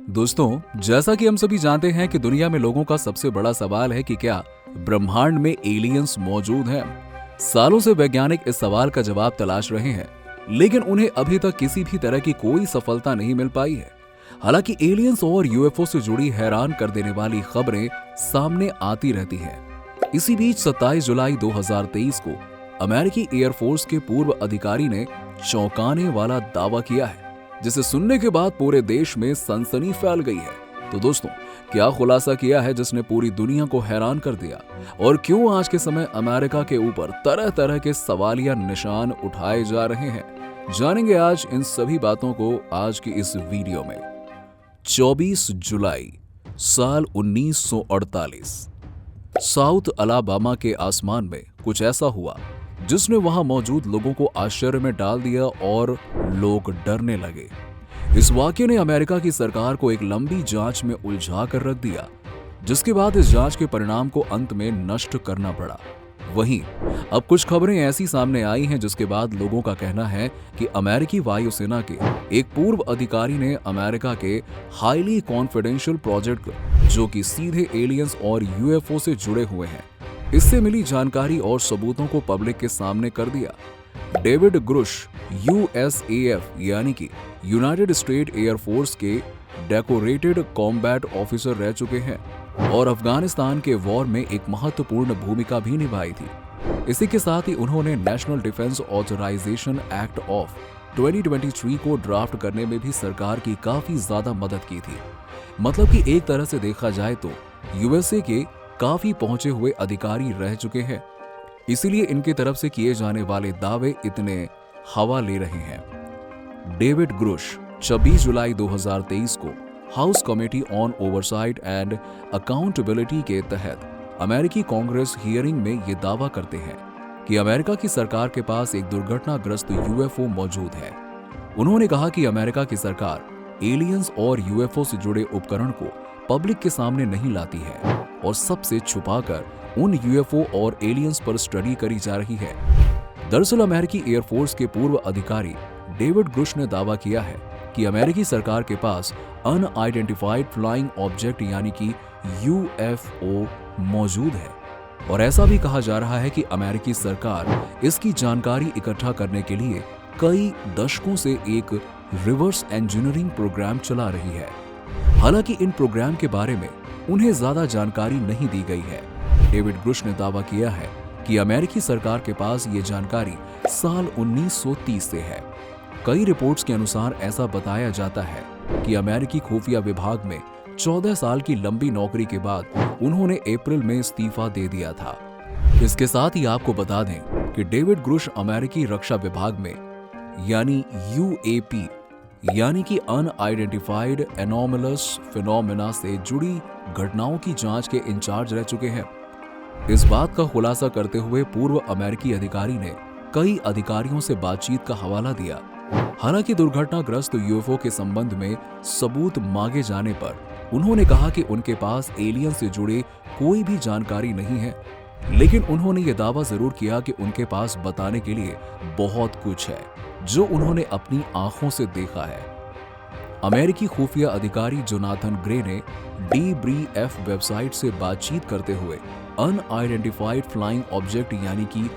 दोस्तों, जैसा कि हम सभी जानते हैं कि दुनिया में लोगों का सबसे बड़ा सवाल है कि क्या ब्रह्मांड में एलियंस मौजूद हैं। सालों से वैज्ञानिक इस सवाल का जवाब तलाश रहे हैं, लेकिन उन्हें अभी तक किसी भी तरह की कोई सफलता नहीं मिल पाई है। हालांकि एलियंस और यूएफओ से जुड़ी हैरान कर देने वाली खबरें सामने आती रहती हैं। इसी बीच 27 जुलाई 2023 को अमेरिकी एयरफोर्स के पूर्व अधिकारी ने चौंकाने वाला दावा किया है, जिसे सुनने के बाद पूरे देश में सनसनी फैल गई है। तो दोस्तों, क्या खुलासा किया है जिसने पूरी दुनिया को हैरान कर दिया, और क्यों आज के समय अमेरिका के ऊपर तरह तरह के सवालिया निशान उठाए जा रहे हैं, जानेंगे आज इन सभी बातों को आज की इस वीडियो में। 24 जुलाई साल 1948 साउथ अलाबामा के आसमान में कुछ ऐसा हुआ जिसने वहां मौजूद लोगों को आश्चर्य में डाल दिया और लोग डरने लगे। इस वाकये ने अमेरिका की सरकार को एक लंबी जांच में उलझा कर रख दिया, जिसके बाद इस जांच के परिणाम को अंत में नष्ट करना पड़ा। वहीं अब कुछ खबरें ऐसी सामने आई हैं जिसके बाद लोगों का कहना है कि अमेरिकी वायुसेना के एक पूर्व अधिकारी ने अमेरिका के हाईली कॉन्फिडेंशियल प्रोजेक्ट, जो कि सीधे एलियंस और यूएफओ से जुड़े हुए हैं, इससे मिली जानकारी और सबूतों को पब्लिक के सामने कर दिया। डेविड ग्रुश यूएसएएफ यानी कि यूनाइटेड स्टेट एयरफोर्स के डेकोरेटेड कॉम्बैट ऑफिसर रह चुके हैं और अफगानिस्तान के वॉर में एक महत्वपूर्ण भूमिका भी निभाई थी। इसी के साथ ही उन्होंने National Defense Authorization Act of 2023 को ड्राफ्ट करने में भी सरकार की काफी ज्यादा मदद की थी। मतलब कि एक तरह से देखा जाए तो यूएसए के काफी पहुंचे हुए अधिकारी रह चुके हैं, इसीलिए इनकी तरफ से किए जाने वाले दावे इतने हवा ले रहे हैं। डेविड ग्रुश 26 जुलाई 2023 को house committee on oversight and accountability के तहत अमेरिकी कांग्रेस हियरिंग में ये दावा करते हैं कि अमेरिका की सरकार के पास एक दुर्घटनाग्रस्त यूएफओ मौजूद है। उन्होंने कहा कि अमेरिका की सरकार एलियंस और यूएफओ से जुड़े उपकरण को पब्लिक के सामने नहीं लाती है और सबसे छुपाकर उन यूएफओ और एलियंस पर स्टडी करी जा रही है। दरअसल अमेरिकी एयरफोर्स के पूर्व अधिकारी डेविड ग्रुश ने दावा किया है कि अमेरिकी सरकार के पास अनआइडेंटिफाइड फ्लाइंग ऑब्जेक्ट यानी कि यूएफओ मौजूद है, और ऐसा भी कहा जा रहा है कि अमेरिकी सरकार इसकी जानकारी इकट्ठा करने के लिए कई दशकों से एक रिवर्स इंजीनियरिंग प्रोग्राम चला रही है। हालांकि इन प्रोग्राम के बारे में उन्हें ज्यादा जानकारी नहीं दी गई है। डेविड ग्रुश ने दावा किया है कि अमेरिकी सरकार के पास ये जानकारी साल 1930 से है। कई रिपोर्ट्स के अनुसार ऐसा बताया जाता है कि अमेरिकी खुफिया विभाग में 14 साल की लंबी नौकरी के बाद उन्होंने अप्रैल में इस्तीफा दे दिया था। इसके साथ ही आपको बता दें कि डेविड ग्रुश अमेरिकी रक्षा विभाग में यानी यूएपी यानी कि अनआइडेंटिफाइड एनोमलस फिनोमेना से जुड़ी घटनाओं की जांच के इंचार्ज रह चुके हैं। इस बात का खुलासा करते हुए पूर्व अमेरिकी अधिकारी ने कई अधिकारियों से बातचीत का हवाला दिया। हालांकि दुर्घटनाग्रस्त यूएफओ के संबंध में सबूत मांगे जाने पर उन्होंने कहा कि उनके पास एलियन से जुड़े कोई भी जानकारी नहीं है, लेकिन उन्होंने ये दावा जरूर किया कि उनके पास बताने के लिए बहुत कुछ है जो उन्होंने अपनी आंखों से देखा है। अमेरिकी खुफिया अधिकारी जोनाथन ग्रे ने डीब्रीएफ वेबसाइट से बातचीत करते हुए अनआइडेंटिफाइड फ्लाइंग ऑब्जेक्ट यानी कि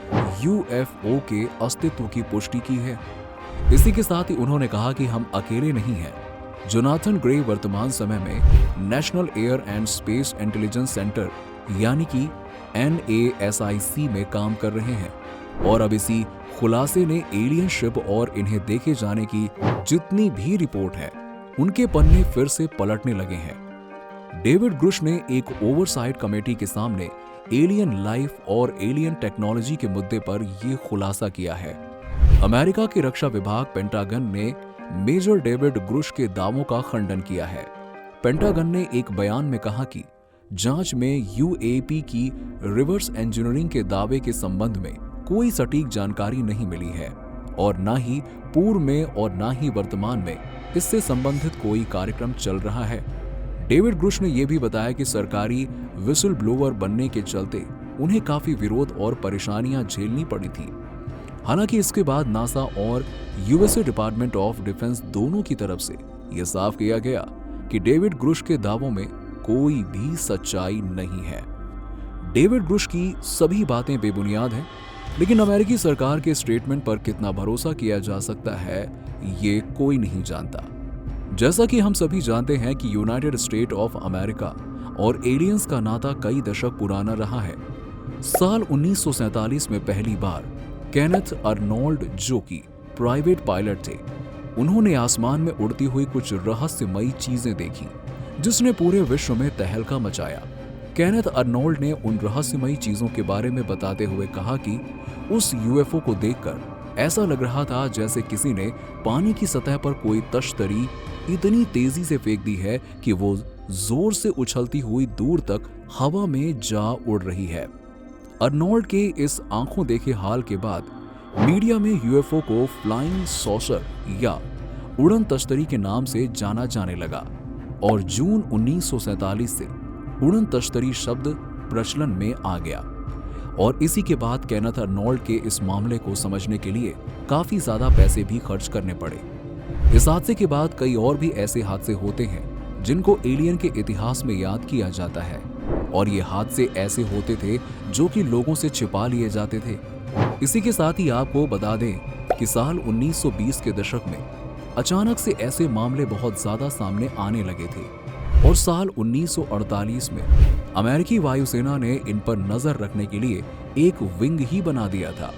यूएफओ के अस्तित्व की पुष्टि की है। इसी के साथ ही उन्होंने कहा कि हम अकेले नहीं हैं। जोनाथन ग्रे वर्तमान समय में national air and space intelligence centre यानी कि NASIC में काम कर रहे हैं, और अब इसी खुलासे ने एलियन शिप और इन्हें देखे जाने की जितनी भी रिपोर्ट है उनके पन्ने फिर से पलटने लगे हैं। डेविड ग्रुश ने एक ओवरसाइट कमेटी के सामने एलियन लाइफ और एलियन टेक्नोलॉजी के मुद्दे पर यह खुलासा किया है। अमेरिका के रक्षा विभाग पेंटागन ने मेजर डेविड ग्रुश के दावों का खंडन किया है। पेंटागन ने एक बयान में कहा कि जांच में यूएपी की रिवर्स इंजीनियरिंग के दावे के संबंध में कोई सटीक जानकारी नहीं मिली है, और न ही पूर्व में और न ही वर्तमान में इससे संबंधित कोई कार्यक्रम चल रहा है। डेविड ग्रुश ने यह भी बताया कि सरकारी विसल ब्लोअर बनने के चलते उन्हें काफी विरोध और परेशानियां झेलनी पड़ी थी। हालांकि इसके बाद नासा और यूएसए डिपार्टमेंट ऑफ डिफेंस दोनों की तरफ से यह साफ किया गया कि डेविड ग्रुश के दावों में कोई भी सच्चाई नहीं है। डेविड ग्रुश की सभी बातें बेबुनियाद हैं, लेकिन अमेरिकी सरकार के स्टेटमेंट पर कितना भरोसा किया जा सकता है ये कोई नहीं जानता। जैसा कि हम सभी जानते हैं कि यूनाइटेड स्टेट ऑफ अमेरिका और एलियंस का नाता कई दशक पुराना रहा है। साल 1947 में पहली बार केनेथ अर्नोल्ड, जो कि प्राइवेट पायलट थे, उन्होंने आसमान में उड़ती हुई कुछ रहस्यमयी चीजें देखी जिसने पूरे विश्व में तहलका मचाया। केनेथ अर्नोल्ड ने उन रहस्यमयी चीजों के बारे में बताते हुए कहा कि उस यूएफओ को देखकर ऐसा लग रहा था जैसे किसी ने पानी की सतह पर कोई तश्तरी इतनी तेजी से फेंक दी है कि वो जोर से उछलती हुई दूर तक हवा में जा उड़ रही है। अर्नोल्ड के इस आंखों देखे हाल के बाद मीडिया में यूएफओ को फ्लाइंग सॉसर या उड़न तश्तरी के नाम से जाना जाने लगा और जून 1947 से उड़न तश्तरी शब्द प्रचलन में आ गया। और इसी के बाद केनेथ अर्नोल्ड के इस मामले को समझने के लिए काफी ज्यादा पैसे भी खर्च करने पड़े। इस हादसे के बाद कई और भी ऐसे हादसे होते हैं जिनको एलियन के इतिहास में याद किया जाता है, और ये हादसे ऐसे होते थे जो कि लोगों से छिपा लिए जाते थे। इसी के साथ ही आपको बता दें कि साल 1920 के दशक में अचानक से ऐसे मामले बहुत ज्यादा सामने आने लगे थे और साल 1948 में अमेरिकी वायुसेना ने इन पर नजर रखने के लिए एक विंग ही बना दिया था,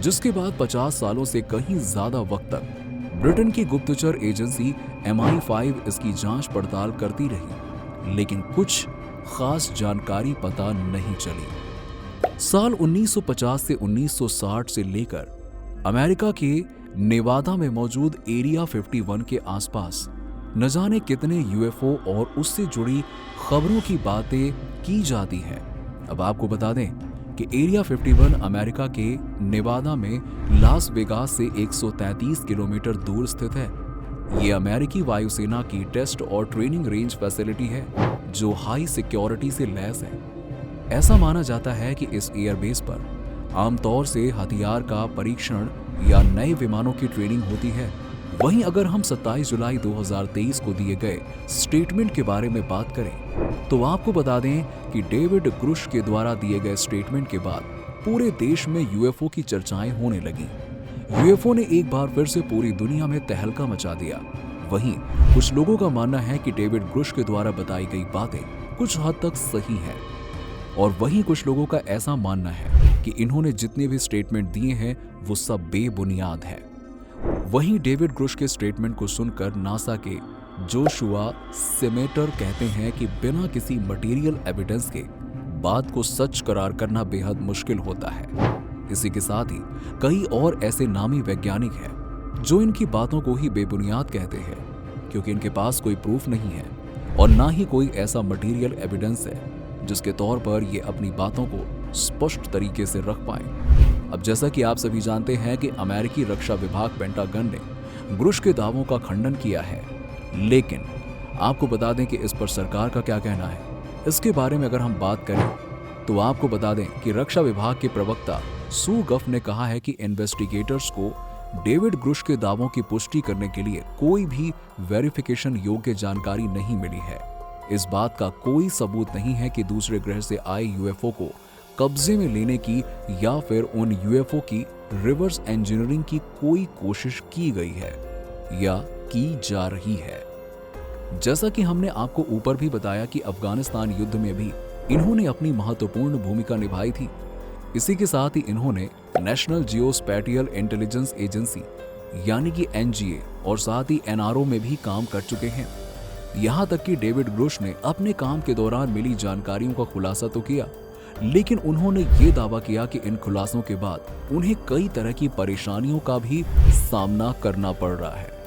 जिसके बाद 50 सालों से कहीं ज्यादा वक्त तक ब्रिटेन की गुप्तचर एजेंसी MI5 इसकी जांच पड़ताल करती रही, लेकिन कुछ खास जानकारी पता नहीं चली। साल 1950 से 1960 से लेकर अमेरिका के नेवादा में मौजूद एरिया 51 के आसपास न जाने कितने यूएफओ और उससे जुड़ी खबरों की बातें की जाती हैं। अब आपको बता दें कि एरिया 51 अमेरिका के नेवादा में लास वेगास से 133 किलोमीटर दूर स्थित है। ये अमेरिकी वायुसेना की टेस्ट और ट्रेनिंग रेंज फैसिलिटी है जो हाई सिक्योरिटी से लैस है। ऐसा माना जाता है कि इस एयरबेस पर आमतौर से हथियार का परीक्षण या नए विमानों की ट्रेनिंग होती है। वहीं अगर हम 27 जुलाई 2023 को दिए गए स्टेटमेंट के बारे में बात करें तो आपको बता दें कि डेविड ग्रुश के द्वारा दिए गए स्टेटमेंट के बाद पूरे देश में यूएफओ की चर्चाएं होने लगी। यूएफओ ने एक बार फिर से पूरी दुनिया में तहलका मचा दिया। वहीं कुछ लोगों का मानना है कि डेविड ग्रुश के द्वारा बताई गई बातें कुछ हद तक सही हैं, और वहीं कुछ लोगों का ऐसा मानना है कि इन्होंने जितने भी स्टेटमेंट दिए हैं वो सब बेबुनियाद है। वहीं डेविड ग्रुश के स्टेटमेंट को सुनकर नासा के जोशुआ सेमेटर कहते हैं कि बिना किसी मटेरियल एविडेंस के बात को सच करार करना बेहद मुश्किल होता है। इसी के साथ ही कई और ऐसे नामी वैज्ञानिक हैं जो इनकी बातों को ही बेबुनियाद कहते हैं, क्योंकि इनके पास कोई प्रूफ नहीं है और ना ही कोई ऐसा मटेरियल एविडेंस है जिसके तौर पर ये अपनी बातों को स्पष्ट तरीके से रख पाए। अब जैसा कि आप सभी जानते हैं कि अमेरिकी रक्षा विभाग पेंटागन ने ग्रुश के दावों का खंडन किया है, लेकिन आपको बता दें कि इस पर सरकार का क्या कहना है। इसके बारे में अगर हम बात करें तो आपको बता दें कि रक्षा विभाग के प्रवक्ता सू गफ ने कहा है कि इन्वेस्टिगेटर्स को डेविड ग्रुश के दावों की पुष्टि करने के लिए कोई भी वेरिफिकेशन योग्य जानकारी नहीं मिली है। इस बात का कोई सबूत नहीं है कि दूसरे ग्रह से आए यूएफओ को कब्जे में लेने की या फिर उन यूएफओ की रिवर्स इंजीनियरिंग की कोई कोशिश की गई है या की जा रही है। जैसा कि हमने आपको ऊपर भी बताया कि अफगानिस्तान युद्ध में भी इन्होंने अपनी महत्वपूर्ण भूमिका निभाई थी। इसी के साथ ही इन्होंने नेशनल जियोस्पैटियल इंटेलिजेंस एजेंसी यानी कि NGA और साथ ही NRO में भी काम कर चुके हैं। यहाँ तक कि डेविड ग्रुश ने अपने काम के दौरान मिली जानकारियों का खुलासा तो किया, लेकिन उन्होंने ये दावा किया कि इन खुलासों के बाद उन्हें कई तरह की परेशानियों का भी सामना करना पड़ रहा है।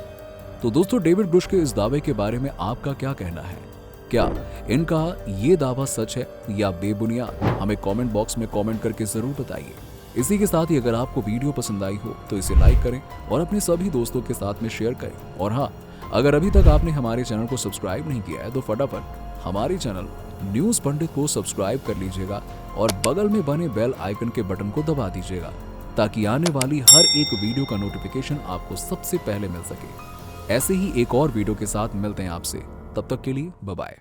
तो दोस्तों, डेविड ग्रुश के इस दावे के बारे में आपका क्या कहना है? क्या इनका ये दावा सच है या बेबुनियाद? हमें कमेंट बॉक्स में कमेंट करके जरूर बताइए। इसी के साथ ही अगर आपको वीडियो पसंद आई हो तो इसे लाइक करें और अपने सभी दोस्तों के साथ में शेयर करें। और हाँ, अगर अभी तक आपने हमारे चैनल को सब्सक्राइब नहीं किया है तो फटाफट हमारे चैनल न्यूज पंडित को सब्सक्राइब कर लीजिएगा और बगल में बने बेल आइकन के बटन को दबा दीजिएगा ताकि आने वाली हर एक वीडियो का नोटिफिकेशन आपको सबसे पहले मिल सके। ऐसे ही एक और वीडियो के साथ मिलते हैं आपसे। तब तक के लिए बाय बाय।